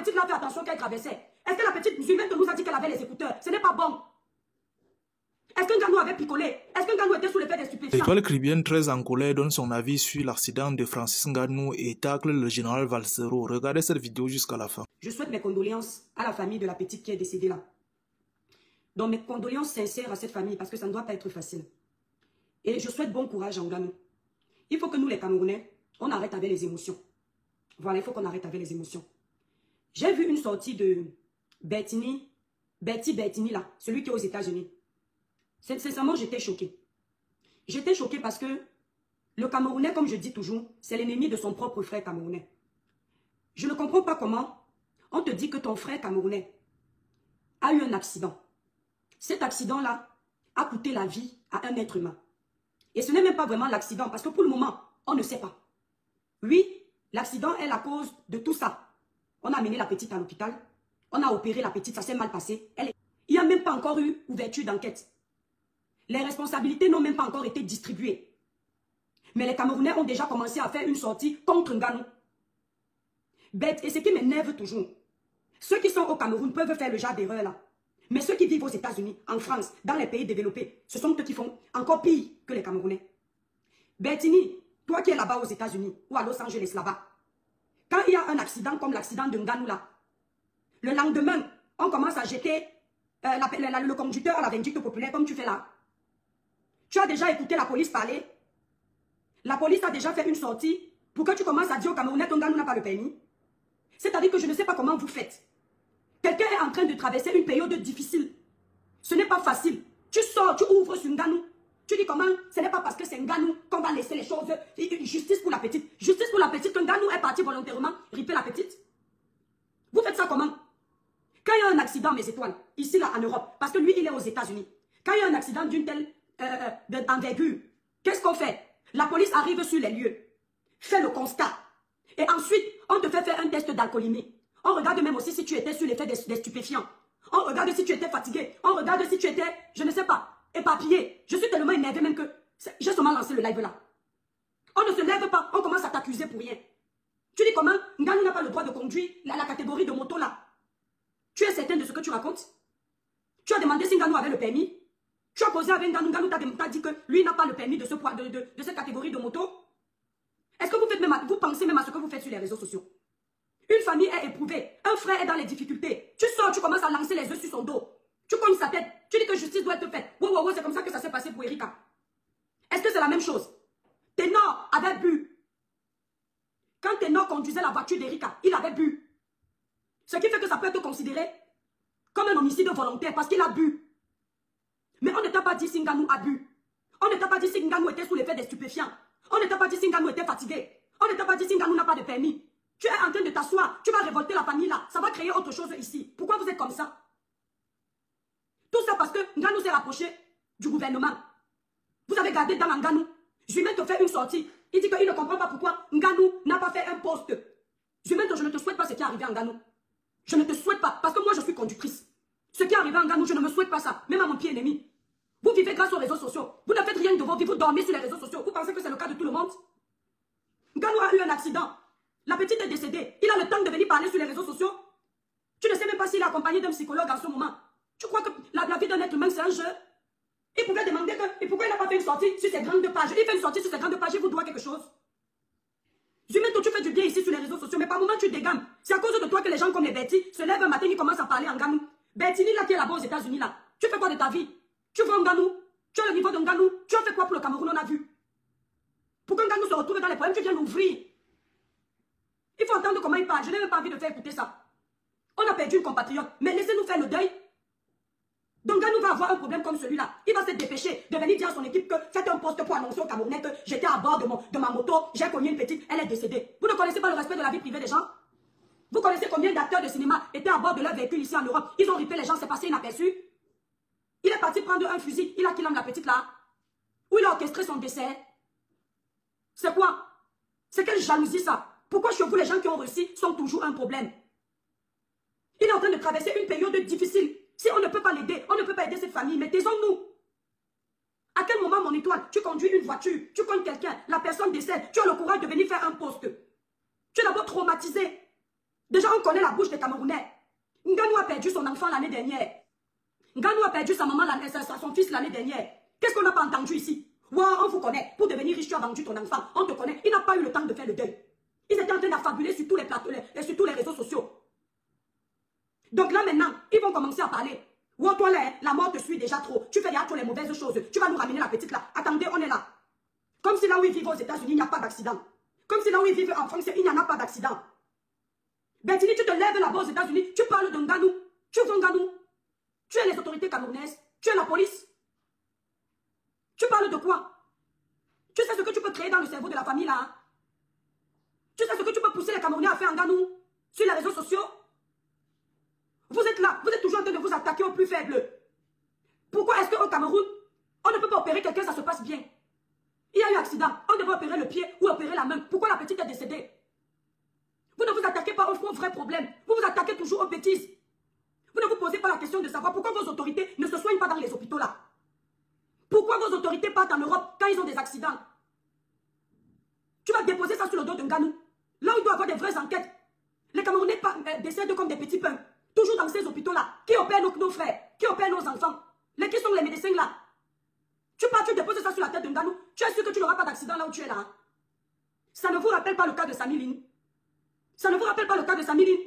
petite là fait attention qu'elle traversait? Est-ce que la petite musulmane nous a dit qu'elle avait les écouteurs? Ce n'est pas bon. Est-ce qu'un Nganou avait picolé? Est-ce qu'un Nganou était sous l'effet des stupéfiants? L'étoile caribéenne très en colère donne son avis sur l'accident de Francis Ngannou et tacle le général Valsero. Regardez cette vidéo jusqu'à la fin. Je souhaite mes condoléances à la famille de la petite qui est décédée là. Donc mes condoléances sincères à cette famille parce que ça ne doit pas être facile. Et je souhaite bon courage à Ngannou. Il faut que nous les Camerounais, on arrête avec les émotions. Voilà, il faut qu'on arrête avec les émotions. J'ai vu une sortie de Betty là, celui qui est aux États-Unis. Sincèrement, j'étais choquée. J'étais choquée parce que le Camerounais, comme je dis toujours, c'est l'ennemi de son propre frère camerounais. Je ne comprends pas comment on te dit que ton frère camerounais a eu un accident. Cet accident-là a coûté la vie à un être humain. Et ce n'est même pas vraiment l'accident, parce que pour le moment, on ne sait pas. Oui, l'accident est la cause de tout ça. On a amené la petite à l'hôpital, on a opéré la petite, ça s'est mal passé. Il n'y a même pas encore eu ouverture d'enquête. Les responsabilités n'ont même pas encore été distribuées. Mais les Camerounais ont déjà commencé à faire une sortie contre Ngannou. Bête, et ce qui m'énerve toujours, ceux qui sont au Cameroun peuvent faire le genre d'erreur là. Mais ceux qui vivent aux États-Unis, en France, dans les pays développés, ce sont eux qui font encore pire que les Camerounais. Bertini, toi qui es là-bas aux États-Unis ou à Los Angeles là-bas, quand il y a un accident comme l'accident de Ngannou là, le lendemain, on commence à jeter le conducteur à la vindicte populaire comme tu fais là. Tu as déjà écouté la police parler. La police a déjà fait une sortie pour que tu commences à dire aux Camerounais que Ngannou n'a pas le permis. C'est-à-dire que je ne sais pas comment vous faites. Quelqu'un est en train de traverser une période difficile. Ce n'est pas facile. Tu sors, tu ouvres sur Ngannou. Tu dis comment? Ce n'est pas parce que c'est Ngannou qu'on va laisser les choses. Justice pour la petite. Justice pour la petite, que Ngannou est parti volontairement ripper la petite. Vous faites ça comment? Quand il y a un accident, mes étoiles, ici là en Europe, parce que lui il est aux États-Unis, quand il y a un accident d'une telle envergure, qu'est-ce qu'on fait? La police arrive sur les lieux, fait le constat, et ensuite on te fait faire un test d'alcoolémie. On regarde même aussi si tu étais sur l'effet des stupéfiants. On regarde si tu étais fatigué. On regarde si tu étais, je ne sais pas, éparpillé. Je suis tellement énervé même que j'ai seulement lancé le live là. On ne se lève pas, on commence à t'accuser pour rien. Tu dis comment? Ngannou n'a pas le droit de conduire la catégorie de moto là. Tu es certain de ce que tu racontes? Tu as demandé si Ngannou avait le permis? Tu as posé avec Ngannou, Ngannou t'a dit que lui n'a pas le permis de cette catégorie de moto? Est-ce que vous pensez même à ce que vous faites sur les réseaux sociaux? Une famille est éprouvée, un frère est dans les difficultés. Tu sors, tu commences à lancer les œufs sur son dos. Tu cognes sa tête, tu dis que justice doit être faite. Wow, c'est comme ça que ça s'est passé pour Erika. Est-ce que c'est la même chose? Ténor avait bu. Quand Ténor conduisait la voiture d'Erika, il avait bu. Ce qui fait que ça peut être considéré comme un homicide volontaire parce qu'il a bu. Mais on ne t'a pas dit si Ngannou a bu. On ne t'a pas dit si Ngannou était sous l'effet des stupéfiants. On ne t'a pas dit si Ngannou était fatigué. On ne t'a pas dit si Ngannou n'a pas de permis. Tu es en train de t'asseoir, tu vas révolter la famille là. Ça va créer autre chose ici. Pourquoi vous êtes comme ça? Tout ça parce que Ngannou s'est rapproché du gouvernement. Vous avez gardé dans Ngannou. Je lui te faire une sortie. Il dit qu'il ne comprend pas pourquoi Ngannou n'a pas fait un poste. Je ne te souhaite pas ce qui est arrivé à Ngannou. Je ne te souhaite pas, parce que moi je suis conductrice. Ce qui est arrivé à Ngannou, je ne me souhaite pas ça, même à mon pied ennemi. Vous vivez grâce aux réseaux sociaux. Vous ne faites rien de vos vies, vous dormez sur les réseaux sociaux. Vous pensez que c'est le cas de tout le monde? Ngannou a eu un accident. La petite est décédée. Il a le temps de venir parler sur les réseaux sociaux. Tu ne sais même pas s'il est accompagné d'un psychologue en ce moment. Tu crois que la vie d'un être humain c'est un jeu? Il pouvait demander que, et pourquoi il n'a pas fait une sortie sur ses grandes pages? Il fait une sortie sur ses grandes pages, il vous doit quelque chose. Zumento, tu fais du bien ici sur les réseaux sociaux, mais par moment tu dégames. C'est à cause de toi que les gens comme les Betty se lèvent un matin et commencent à parler en Ngannou. Betty là qui est là-bas aux États-Unis là. Tu fais quoi de ta vie? Tu veux Ngannou? Tu as le niveau de Ngannou? Tu as fait quoi pour le Cameroun? On a vu. Pour que Ngannou se retrouve dans les problèmes, tu viens l'ouvrir. Il faut entendre comment il parle. Je n'ai même pas envie de faire écouter ça. On a perdu une compatriote, mais laissez-nous faire le deuil. Donc Ngannou va avoir un problème comme celui-là. Il va se dépêcher de venir dire à son équipe que faites un poste pour annoncer aux Camerounais que j'étais à bord de ma moto, j'ai cogné une petite, elle est décédée. Vous ne connaissez pas le respect de la vie privée des gens? Vous connaissez combien d'acteurs de cinéma étaient à bord de leur véhicule ici en Europe? Ils ont ripé les gens, c'est passé inaperçu. Il est parti prendre un fusil, il a killé la petite là. Ou il a orchestré son décès. C'est quoi? C'est quelle jalousie ça? Pourquoi chez vous les gens qui ont réussi sont toujours un problème? Il est en train de traverser une période difficile. Si on ne peut pas l'aider, on ne peut pas aider cette famille, mais taisons-nous. À quel moment, mon étoile, tu conduis une voiture, tu connais quelqu'un, la personne décède, tu as le courage de venir faire un poste. Tu es d'abord traumatisé. Déjà, on connaît la bouche des Camerounais. Nganou a perdu son enfant l'année dernière. Nganou a perdu sa maman, son fils l'année dernière. Qu'est-ce qu'on n'a pas entendu ici? Wow, on vous connaît. Pour devenir riche, tu as vendu ton enfant. On te connaît. Il n'a pas eu le temps de faire le deuil. Ils étaient en train d'affabuler sur tous les plateaux et sur tous les réseaux sociaux. Donc là maintenant, ils vont commencer à parler. Wow, toi là, la mort te suit déjà trop. Tu fais déjà trop les mauvaises choses. Tu vas nous ramener la petite là. Attendez, on est là. Comme si là où ils vivent aux États-Unis, il n'y a pas d'accident. Comme si là où ils vivent en France, il n'y en a pas d'accident. Bertini, tu te lèves là-bas aux États-Unis, tu parles de Nganou. Tu veux Nganou. Tu es les autorités camerounaises. Tu es la police. Tu parles de quoi? Tu sais ce que tu peux créer dans le cerveau de la famille là, hein? Tu sais ce que tu peux pousser les Camerounais à faire en Nganou sur les réseaux sociaux? Vous êtes là, vous êtes toujours en train de vous attaquer aux plus faibles. Pourquoi est-ce qu'au Cameroun, on ne peut pas opérer quelqu'un, ça se passe bien? Il y a eu un accident, on devait opérer le pied ou opérer la main. Pourquoi la petite est décédée? Vous ne vous attaquez pas aux vrais problèmes. Vous vous attaquez toujours aux bêtises. Vous ne vous posez pas la question de savoir pourquoi vos autorités ne se soignent pas dans les hôpitaux là. Pourquoi vos autorités partent en Europe quand ils ont des accidents? Tu vas déposer ça sur le dos de Nganou. Là où il doit y avoir des vraies enquêtes. Les Camerounais décèdent comme des petits pains. Toujours dans ces hôpitaux-là. Qui opèrent nos frères? Qui opèrent nos enfants? Qui sont les médecins là? Tu pars, tu déposes ça sur la tête de Nganou. Tu es sûr que tu n'auras pas d'accident là où tu es là, hein? Ça ne vous rappelle pas le cas de Samiline? Ça ne vous rappelle pas le cas de Samiline?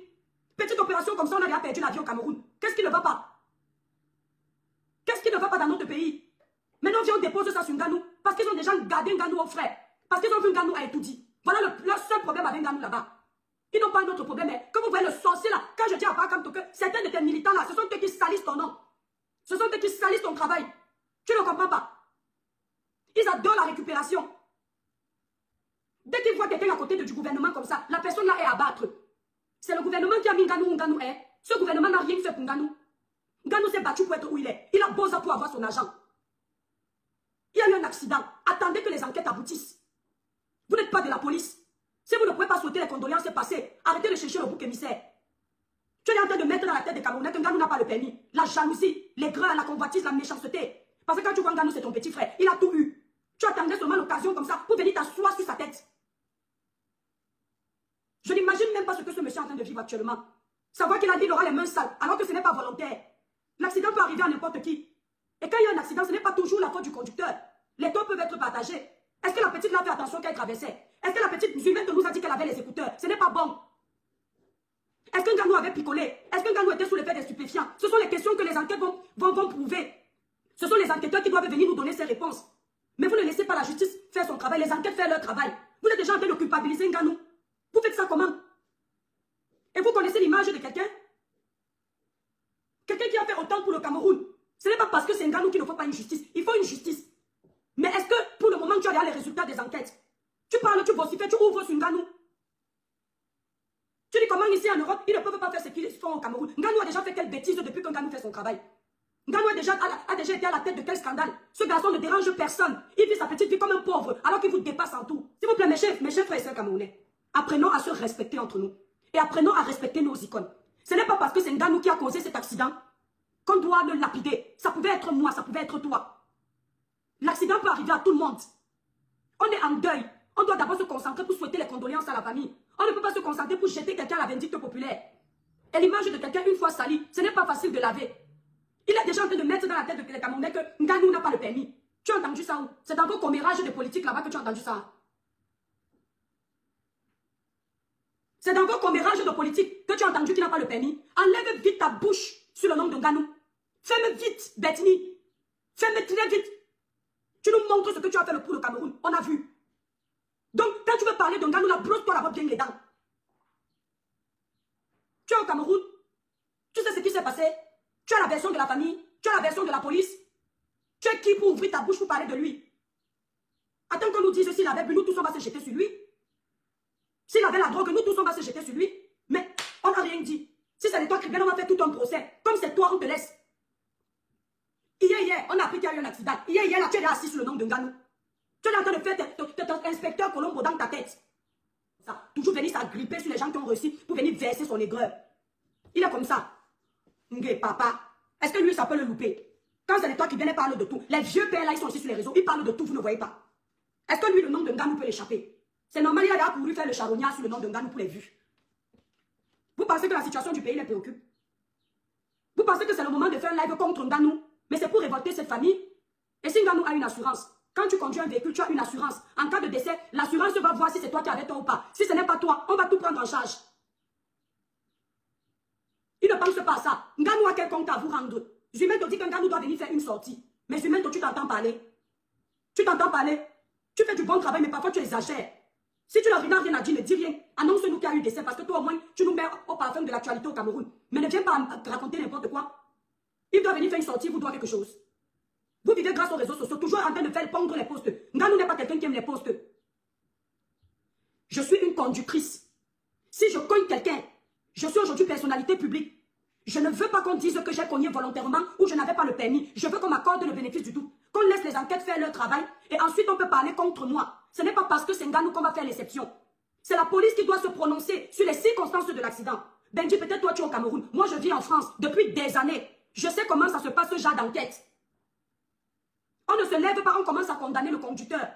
Petite opération comme ça, on a déjà perdu la vie au Cameroun. Qu'est-ce qui ne va pas? Qu'est-ce qui ne va pas dans notre pays? Maintenant, viens, on dépose ça sur Nganou. Parce qu'ils ont déjà gardé Nganou aux frères. Parce qu'ils ont vu Nganou a étudié. Voilà le seul problème avec Nganou là-bas. Ils n'ont pas un autre problème. Mais quand vous voyez le sorcier là, quand je dis à Pakam que certains de tes militants là, ce sont eux qui salissent ton nom. Ce sont eux qui salissent ton travail. Tu ne comprends pas? Ils adorent la récupération. Dès qu'ils voient quelqu'un à côté du gouvernement comme ça, la personne là est à battre. C'est le gouvernement qui a mis Nganou où Nganou est. Ce gouvernement n'a rien fait pour Nganou. Nganou s'est battu pour être où il est. Il a beau ça pour avoir son argent. Il y a eu un accident. Attendez que les enquêtes aboutissent. Vous n'êtes pas de la police. Si vous ne pouvez pas souhaiter les condoléances passées, arrêtez de chercher le bouc émissaire. Tu es en train de mettre dans la tête des Camerounais que Nganou n'a pas le permis. La jalousie, les grains, la convoitise, la méchanceté. Parce que quand tu vois Nganou, c'est ton petit frère. Il a tout eu. Tu attendais seulement l'occasion comme ça pour venir t'asseoir sur sa tête. Je n'imagine même pas ce que ce monsieur est en train de vivre actuellement. Savoir qu'il a dit qu'il aura les mains sales, alors que ce n'est pas volontaire. L'accident peut arriver à n'importe qui. Et quand il y a un accident, ce n'est pas toujours la faute du conducteur. Les torts peuvent être partagés. Est-ce que la petite l'a fait attention quand elle traversait? Est-ce que la petite musulmane nous a dit qu'elle avait les écouteurs? Ce n'est pas bon. Est-ce qu'un Nganou avait picolé? Est-ce qu'un Nganou était sous l'effet des stupéfiants? Ce sont les questions que les enquêtes vont prouver. Ce sont les enquêteurs qui doivent venir nous donner ces réponses. Mais vous ne laissez pas la justice faire son travail, les enquêtes faire leur travail. Vous êtes déjà en train de culpabiliser Nganou. Vous faites ça comment? Et vous connaissez l'image de quelqu'un? Quelqu'un qui a fait autant pour le Cameroun. Ce n'est pas parce que c'est Nganou qu'il ne faut pas une justice. Il faut une justice. Mais est-ce que pour le moment tu as les résultats des enquêtes? Tu parles, tu vocifères, tu ouvres sur Nganou. Tu dis comment ici en Europe, ils ne peuvent pas faire ce qu'ils font au Cameroun. Nganou a déjà fait quelle bêtise depuis que Nganou fait son travail? Nganou a déjà été à la tête de quel scandale? Ce garçon ne dérange personne. Il vit sa petite vie comme un pauvre, alors qu'il vous dépasse en tout. S'il vous plaît, mes chers frères et sœurs camerounais, apprenons à se respecter entre nous. Et apprenons à respecter nos icônes. Ce n'est pas parce que c'est Nganou qui a causé cet accident qu'on doit le lapider. Ça pouvait être moi, ça pouvait être toi. L'accident peut arriver à tout le monde. On est en deuil. On doit d'abord se concentrer pour souhaiter les condoléances à la famille. On ne peut pas se concentrer pour jeter quelqu'un à la vindicte populaire. Et l'image de quelqu'un une fois salie, ce n'est pas facile de laver. Il est déjà en train de mettre dans la tête de les Camerounais que Nganou n'a pas le permis. Tu as entendu ça où? C'est dans vos commérages de politique là-bas que tu as entendu ça. C'est dans vos commérages de politique que tu as entendu qu'il n'a pas le permis. Enlève vite ta bouche sur le nom de Nganou. Ferme vite, Bertini. Ferme très vite. Tu nous montres ce que tu as fait pour le Cameroun. On a vu. Donc, quand tu veux parler de Nganou, brosse-toi là-bas bien les dents. Tu es au Cameroun. Tu sais ce qui s'est passé. Tu as la version de la famille. Tu as la version de la police. Tu es qui pour ouvrir ta bouche pour parler de lui? Attends qu'on nous dise s'il avait bu, nous tous on va se jeter sur lui. S'il avait la drogue, nous tous on va se jeter sur lui. Mais on n'a rien dit. Si c'est toi qui viens, on va faire tout un procès. Comme c'est toi, on te laisse. Hier, on a appris qu'il y a eu un accident. Hier, là, tu es assis sur le nom de Nganou. Tu es en train de faire ton inspecteur Colombo dans ta tête. Ça, toujours venir s'agripper sur les gens qui ont réussi pour venir verser son aigreur. Il est comme ça. Ngé, papa. Est-ce que lui, ça peut le louper? Quand c'est toi qui viens et parle de tout. Les vieux pères là, ils sont aussi sur les réseaux. Ils parlent de tout, vous ne voyez pas. Est-ce que lui, le nom de Nganou peut l'échapper? C'est normal, il a couru faire le charognard sur le nom de Nganou pour les vues. Vous pensez que la situation du pays les préoccupe? Vous pensez que c'est le moment de faire un live contre Nganou? Mais c'est pour révolter cette famille. Et si Nganou a une assurance, quand tu conduis un véhicule, tu as une assurance. En cas de décès, l'assurance va voir si c'est toi qui avais tort ou pas. Si ce n'est pas toi, on va tout prendre en charge. Il ne pense pas à ça. Nganou a quel compte à vous rendre? Zumento dit que Nganou doit venir faire une sortie. Mais Zumento, tu t'entends parler. Tu t'entends parler. Tu fais du bon travail, mais parfois tu exagères. Si tu n'as rien à dire, ne dis rien. Annonce-nous qu'il y a eu décès parce que toi au moins, tu nous mets au parfum de l'actualité au Cameroun. Mais ne viens pas raconter n'importe quoi. Il doit venir faire une sortie, vous doit quelque chose. Vous vivez grâce aux réseaux sociaux, toujours en train de faire pondre les postes. Nganou n'est pas quelqu'un qui aime les postes. Je suis une conductrice. Si je cogne quelqu'un, je suis aujourd'hui personnalité publique. Je ne veux pas qu'on dise que j'ai cogné volontairement ou je n'avais pas le permis. Je veux qu'on m'accorde le bénéfice du doute. Qu'on laisse les enquêtes faire leur travail et ensuite on peut parler contre moi. Ce n'est pas parce que c'est Nganou qu'on va faire l'exception. C'est la police qui doit se prononcer sur les circonstances de l'accident. Benji, peut-être toi tu es au Cameroun. Moi je vis en France depuis des années. Je sais comment ça se passe ce genre d'enquête. On ne se lève pas, on commence à condamner le conducteur.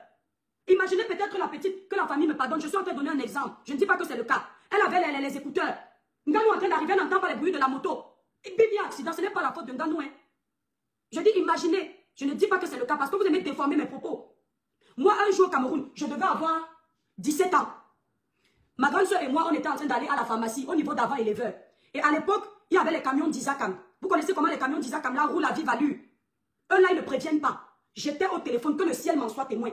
Imaginez peut-être la petite, que la famille me pardonne. Je suis en train de donner un exemple. Je ne dis pas que c'est le cas. Elle avait les écouteurs. Nganou en train d'arriver, elle n'entend pas les bruits de la moto. Et bien accident, ce n'est pas la faute de Nganou. Hein. Je dis imaginez. Je ne dis pas que c'est le cas parce que vous aimez déformer mes propos. Moi, un jour au Cameroun, je devais avoir 17 ans. Ma grande soeur et moi, on était en train d'aller à la pharmacie au niveau d'avant éleveur. Et à l'époque, il y avait les camions d'Isakam. Vous connaissez comment les camions d'Isakam là roulent à vive allure. Eux là, ils ne préviennent pas. J'étais au téléphone, que le ciel m'en soit témoin.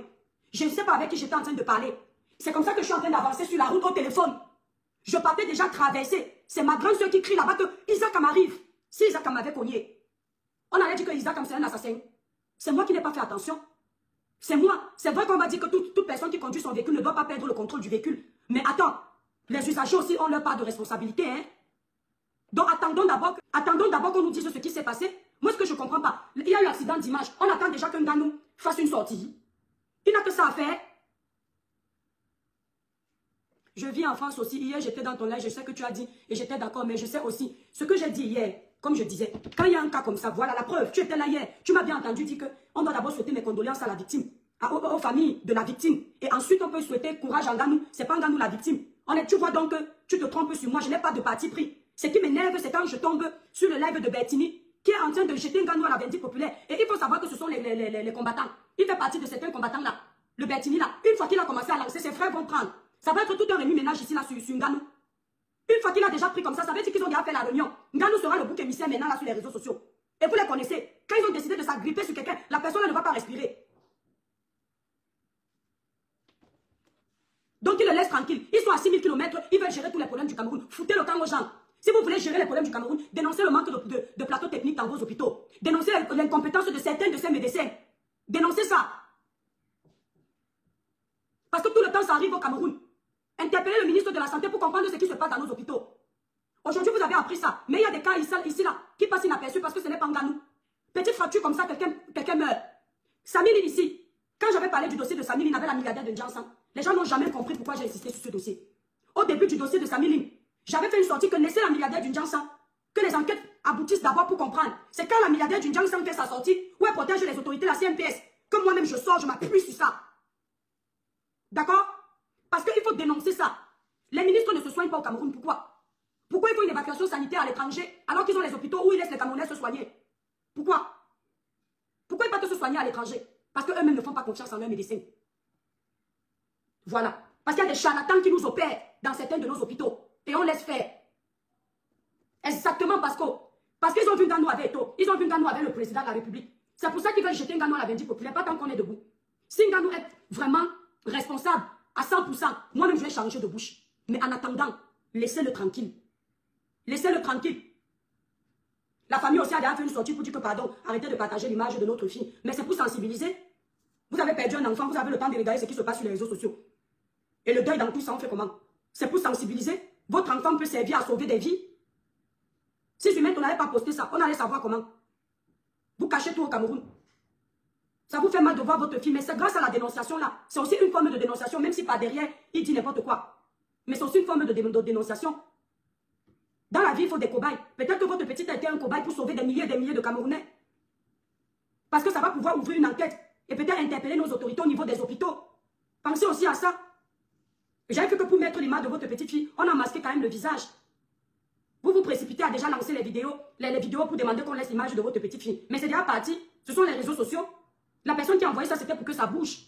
Je ne sais pas avec qui j'étais en train de parler. C'est comme ça que je suis en train d'avancer sur la route au téléphone. Je partais déjà traverser. C'est ma grande soeur qui crie là-bas que Isakam arrive. Si Isakam m'avait cogné, on allait dire que Isakam c'est un assassin. C'est moi qui n'ai pas fait attention. C'est moi. C'est vrai qu'on va dire que toute personne qui conduit son véhicule ne doit pas perdre le contrôle du véhicule. Mais attends, les usagers aussi ont leur part de responsabilité. Hein? Donc attendons d'abord qu'on nous dise ce qui s'est passé. Moi, ce que je ne comprends pas, il y a eu accident dimanche. On attend déjà qu'un Nganou fasse une sortie. Il n'a que ça à faire. Je vis en France aussi. Hier, j'étais dans ton live. Je sais que tu as dit et j'étais d'accord. Mais je sais aussi ce que j'ai dit hier. Comme je disais, quand il y a un cas comme ça, voilà la preuve. Tu étais là hier. Tu m'as bien entendu dire qu'on doit d'abord souhaiter mes condoléances à la victime, aux familles de la victime. Et ensuite, on peut souhaiter courage à Nganou. Ce n'est pas Nganou la victime. Tu vois donc que tu te trompes sur moi. Je n'ai pas de parti pris. Ce qui m'énerve, c'est quand je tombe sur le live de Bertini, qui est en train de jeter Nganou à la vindicte populaire. Et il faut savoir que ce sont les combattants. Il fait partie de certains combattants-là. Le Bertini, là, une fois qu'il a commencé à lancer, ses frères vont prendre. Ça va être tout un remue-ménage ici, là, sur Nganou. Une fois qu'il a déjà pris comme ça veut dire qu'ils ont déjà fait la réunion. Nganou sera le bouc émissaire maintenant, là, sur les réseaux sociaux. Et vous les connaissez. Quand ils ont décidé de s'agripper sur quelqu'un, la personne ne va pas respirer. Donc, ils le laissent tranquille. Ils sont à 6000 km, ils veulent gérer tous les problèmes du Cameroun. Foutez le camp aux gens. Si vous voulez gérer les problèmes du Cameroun, dénoncez le manque de plateaux techniques dans vos hôpitaux. Dénoncez l'incompétence de certains de ces médecins. Dénoncez ça. Parce que tout le temps, ça arrive au Cameroun. Interpellez le ministre de la Santé pour comprendre ce qui se passe dans nos hôpitaux. Aujourd'hui, vous avez appris ça. Mais il y a des cas ici là, qui passent inaperçus parce que ce n'est pas Nganou. Petite fracture comme ça, quelqu'un meurt. Samiline ici. Quand j'avais parlé du dossier de Samiline avec la milliardaire de Janssen, les gens n'ont jamais compris pourquoi j'ai insisté sur ce dossier. Au début du dossier de Samiline, j'avais fait une sortie que laissez la milliardaire d'une Janssen, que les enquêtes aboutissent d'abord pour comprendre. C'est quand la milliardaire d'une Janssen fait sa sortie, où elle protège les autorités, la CNPS, que moi-même je sors, je m'appuie sur ça. D'accord? Parce qu'il faut dénoncer ça. Les ministres ne se soignent pas au Cameroun. Pourquoi? Pourquoi il faut une évacuation sanitaire à l'étranger alors qu'ils ont les hôpitaux où ils laissent les Camerounais se soigner? Pourquoi? Pourquoi ils partent se soigner à l'étranger? Parce qu'eux-mêmes ne font pas confiance en leurs médecins. Voilà. Parce qu'il y a des charlatans qui nous opèrent dans certains de nos hôpitaux. Et on laisse faire. Exactement parce qu'ils ont vu Nganou avec Eto. Ils ont vu Nganou avec le président de la République. C'est pour ça qu'ils veulent jeter Nganou à la vindicte populaire, pas tant qu'on est debout. Si Nganou est vraiment responsable à 100%, moi-même je vais changer de bouche. Mais en attendant, laissez-le tranquille. Laissez-le tranquille. La famille aussi a déjà fait une sortie pour dire que pardon, arrêtez de partager l'image de notre fille. Mais c'est pour sensibiliser. Vous avez perdu un enfant, vous avez le temps de regarder ce qui se passe sur les réseaux sociaux. Et le deuil dans tout ça, on fait comment? C'est pour sensibiliser. Votre enfant peut servir à sauver des vies. Si on n'avait pas posté ça, on allait savoir comment. Vous cachez tout au Cameroun. Ça vous fait mal de voir votre fille, mais c'est grâce à la dénonciation là. C'est aussi une forme de dénonciation, même si par derrière, il dit n'importe quoi. Mais c'est aussi une forme de dénonciation. Dans la vie, il faut des cobayes. Peut-être que votre petite a été un cobaye pour sauver des milliers et des milliers de Camerounais. Parce que ça va pouvoir ouvrir une enquête et peut-être interpeller nos autorités au niveau des hôpitaux. Pensez aussi à ça. J'avais fait que pour mettre l'image de votre petite fille, on a masqué quand même le visage. a déjà lancé les vidéos pour demander qu'on laisse l'image de votre petite fille. Mais c'est déjà parti. Ce sont les réseaux sociaux. La personne qui a envoyé ça, c'était pour que ça bouge.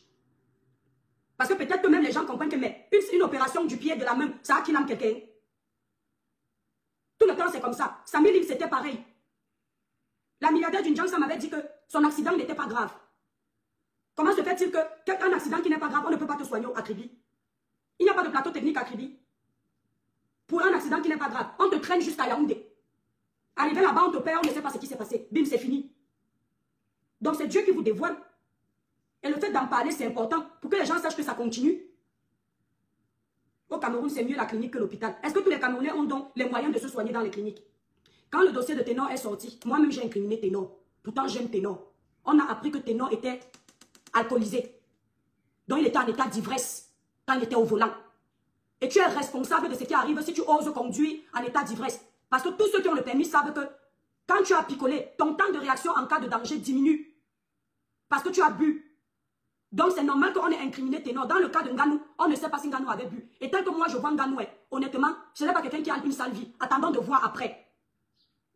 Parce que peut-être que même les gens comprennent que mais une opération du pied, de la main, ça a qu'il âme quelqu'un. Tout le temps, c'est comme ça. Samy Lim, c'était pareil. La milliardaire d'une ça m'avait dit que son accident n'était pas grave. Comment se fait-il qu'un accident qui n'est pas grave, on ne peut pas te soigner à Kribi? Il n'y a pas de plateau technique à Kribi. Pour un accident qui n'est pas grave, on te traîne jusqu'à Yaoundé. Arrivé là-bas, on te perd, on ne sait pas ce qui s'est passé. Bim, c'est fini. Donc c'est Dieu qui vous dévoile. Et le fait d'en parler, c'est important pour que les gens sachent que ça continue. Au Cameroun, c'est mieux la clinique que l'hôpital. Est-ce que tous les Camerounais ont donc les moyens de se soigner dans les cliniques? Quand le dossier de Ténor est sorti, moi-même j'ai incriminé Ténor. Pourtant, j'aime Ténor. On a appris que Ténor était alcoolisé. Donc il était en état d'ivresse quand il était au volant. Et tu es responsable de ce qui arrive si tu oses conduire en état d'ivresse. Parce que tous ceux qui ont le permis savent que quand tu as picolé, ton temps de réaction en cas de danger diminue. Parce que tu as bu. Donc c'est normal qu'on ait incriminé Ténor. Dans le cas de Nganou, on ne sait pas si Nganou avait bu. Et tel que moi je vois Nganou, honnêtement, ce n'est pas quelqu'un qui a une sale vie. Attendons de voir après.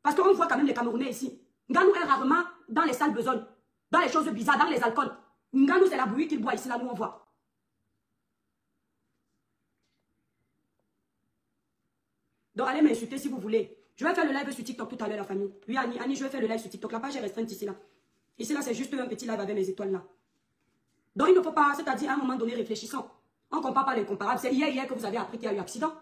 Parce qu'on voit quand même les Camerounais ici. Nganou est rarement dans les sales besognes, dans les choses bizarres, dans les alcools. Nganou, c'est la bouillie qu'il boit ici, là, nous on voit. Donc allez m'insulter si vous voulez. Je vais faire le live sur TikTok tout à l'heure, la famille. Oui, Annie, je vais faire le live sur TikTok. La page est restreinte ici, là. Ici, là, c'est juste un petit live avec mes étoiles, là. Donc il ne faut pas, c'est-à-dire à un moment donné, réfléchissons. On ne compare pas les comparables. C'est hier que vous avez appris qu'il y a eu accident.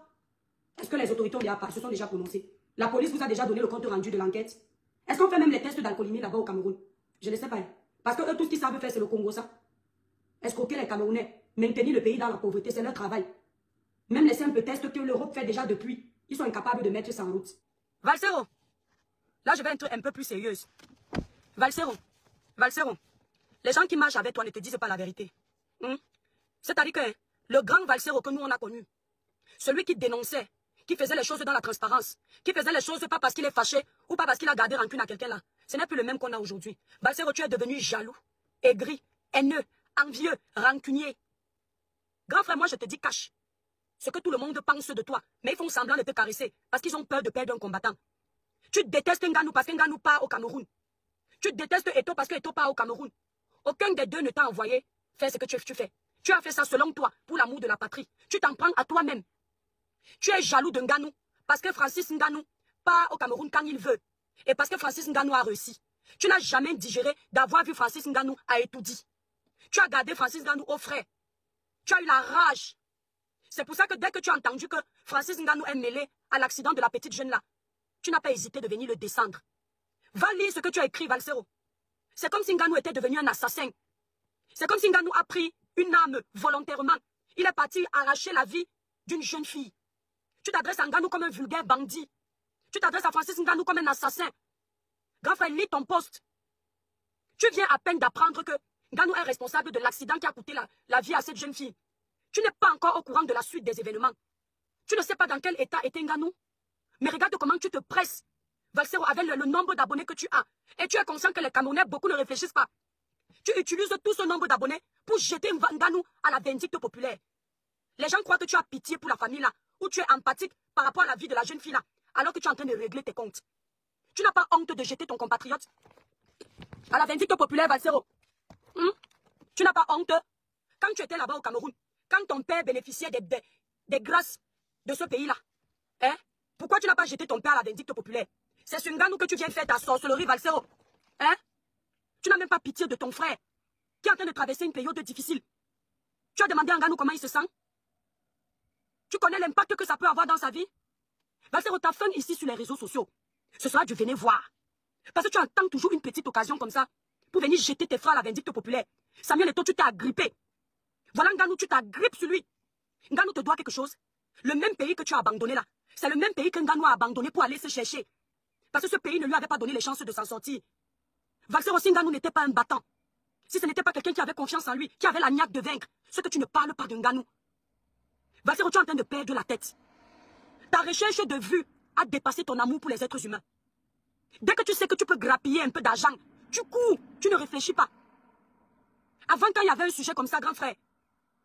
Est-ce que les autorités se sont déjà prononcées? La police vous a déjà donné le compte rendu de l'enquête? Est-ce qu'on fait même les tests d'alcoolémie là-bas au Cameroun? Je ne sais pas. Parce que eux, tout ce qu'ils savent faire, c'est le Congo, ça. Escroquer les Camerounais, maintenir le pays dans la pauvreté, c'est leur travail. Même les simples tests que l'Europe fait déjà depuis, ils sont incapables de mettre ça en route. Valsero, là je vais être un peu plus sérieuse. Valsero, les gens qui marchent avec toi ne te disent pas la vérité. C'est-à-dire que le grand Valsero que nous on a connu, celui qui dénonçait, qui faisait les choses dans la transparence, qui faisait les choses pas parce qu'il est fâché ou pas parce qu'il a gardé rancune à quelqu'un là, ce n'est plus le même qu'on a aujourd'hui. Valsero, tu es devenu jaloux, aigri, haineux, envieux, rancunier. Grand frère, moi je te dis cache ce que tout le monde pense de toi, mais ils font semblant de te caresser parce qu'ils ont peur de perdre un combattant. Tu détestes Nganou parce que Nganou part au Cameroun. Tu détestes Eto'o parce que Eto'o part au Cameroun. Aucun des deux ne t'a envoyé faire ce que tu fais. Tu as fait ça selon toi, pour l'amour de la patrie. Tu t'en prends à toi-même. Tu es jaloux de Nganou parce que Francis Nganou part au Cameroun quand il veut. Et parce que Francis Nganou a réussi. Tu n'as jamais digéré d'avoir vu Francis Nganou à Etoudi. Tu as gardé Francis Nganou au frais. Tu as eu la rage. C'est pour ça que dès que tu as entendu que Francis Nganou est mêlé à l'accident de la petite jeune là, tu n'as pas hésité de venir le descendre. Va lire ce que tu as écrit, Valsero. C'est comme si Nganou était devenu un assassin. C'est comme si Nganou a pris une âme volontairement. Il est parti arracher la vie d'une jeune fille. Tu t'adresses à Nganou comme un vulgaire bandit. Tu t'adresses à Francis Nganou comme un assassin. Grand frère, lis ton poste. Tu viens à peine d'apprendre que Nganou est responsable de l'accident qui a coûté la vie à cette jeune fille. Tu n'es pas encore au courant de la suite des événements. Tu ne sais pas dans quel état était Nganou. Mais regarde comment tu te presses, Valsero, avec le nombre d'abonnés que tu as. Et tu es conscient que les Camerounais, beaucoup ne réfléchissent pas. Tu utilises tout ce nombre d'abonnés pour jeter Nganou à la vindicte populaire. Les gens croient que tu as pitié pour la famille là, ou tu es empathique par rapport à la vie de la jeune fille là, alors que tu es en train de régler tes comptes. Tu n'as pas honte de jeter ton compatriote à la vindicte populaire, Valsero. Tu n'as pas honte quand tu étais là-bas au Cameroun, quand ton père bénéficiait des grâces de ce pays-là. Hein? Pourquoi tu n'as pas jeté ton père à la vindicte populaire? C'est sur Nganou que tu viens faire ta sorcellerie, Valsero. Hein? Tu n'as même pas pitié de ton frère qui est en train de traverser une période difficile. Tu as demandé à Nganou comment il se sent? Tu connais l'impact que ça peut avoir dans sa vie? Valsero, ta fin ici sur les réseaux sociaux, ce sera du venez voir. Parce que tu attends toujours une petite occasion comme ça pour venir jeter tes frères à la vindicte populaire. Samuel Eto'o, tu t'es agrippé. Voilà Nganou, tu t'agrippes sur lui. Nganou te doit quelque chose. Le même pays que tu as abandonné là, c'est le même pays que Nganou a abandonné pour aller se chercher. Parce que ce pays ne lui avait pas donné les chances de s'en sortir. Valsero, si Nganou n'était pas un battant, si ce n'était pas quelqu'un qui avait confiance en lui, qui avait la niaque de vaincre, ce que tu ne parles pas de Nganou. Valsero, tu es en train de perdre la tête. Ta recherche de vue a dépassé ton amour pour les êtres humains. Dès que tu sais que tu peux grappiller un peu d'argent, tu cours, tu ne réfléchis pas. Avant, quand il y avait un sujet comme ça, grand frère,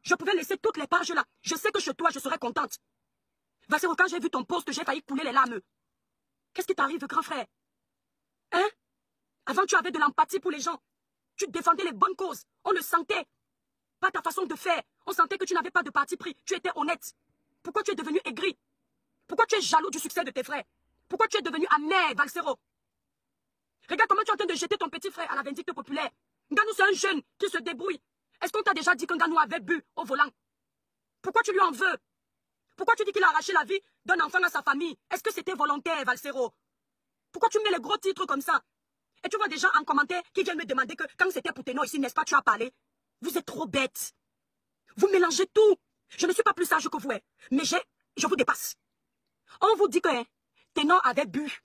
je pouvais laisser toutes les pages là. Je sais que chez toi, je serais contente. Valsero, quand j'ai vu ton poste, j'ai failli couler les larmes. Qu'est-ce qui t'arrive, grand frère? Hein? Avant, tu avais de l'empathie pour les gens. Tu défendais les bonnes causes. On le sentait. Pas ta façon de faire. On sentait que tu n'avais pas de parti pris. Tu étais honnête. Pourquoi tu es devenu aigri? Pourquoi tu es jaloux du succès de tes frères? Pourquoi tu es devenu amer, Valsero? Regarde comment tu es en train de jeter ton petit frère à la vindicte populaire. Nganou, c'est un jeune qui se débrouille. Est-ce qu'on t'a déjà dit que Nganou avait bu au volant? Pourquoi tu lui en veux? Pourquoi tu dis qu'il a arraché la vie d'un enfant à sa famille? Est-ce que c'était volontaire, Valsero? Pourquoi tu mets les gros titres comme ça? Et tu vois des gens en commentaire qui viennent me demander que quand c'était pour Ténor ici, n'est-ce pas, tu as parlé? Vous êtes trop bêtes. Vous mélangez tout. Je ne suis pas plus sage que vous, mais je vous dépasse. On vous dit que Ténor avait bu.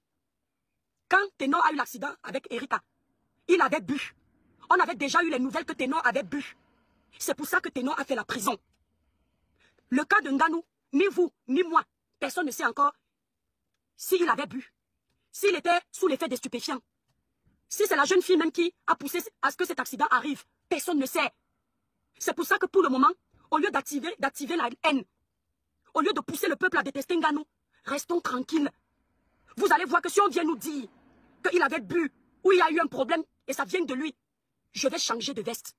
Quand Ténor a eu l'accident avec Erika, il avait bu. On avait déjà eu les nouvelles que Ténor avait bu. C'est pour ça que Ténor a fait la prison. Le cas de Nganou, ni vous, ni moi, personne ne sait encore s'il avait bu. S'il était sous l'effet des stupéfiants. Si c'est la jeune fille même qui a poussé à ce que cet accident arrive, personne ne sait. C'est pour ça que pour le moment, au lieu d'activer la haine, au lieu de pousser le peuple à détester Nganou, restons tranquilles. Vous allez voir que si on vient nous dire qu'il avait bu ou il y a eu un problème et ça vient de lui, je vais changer de veste.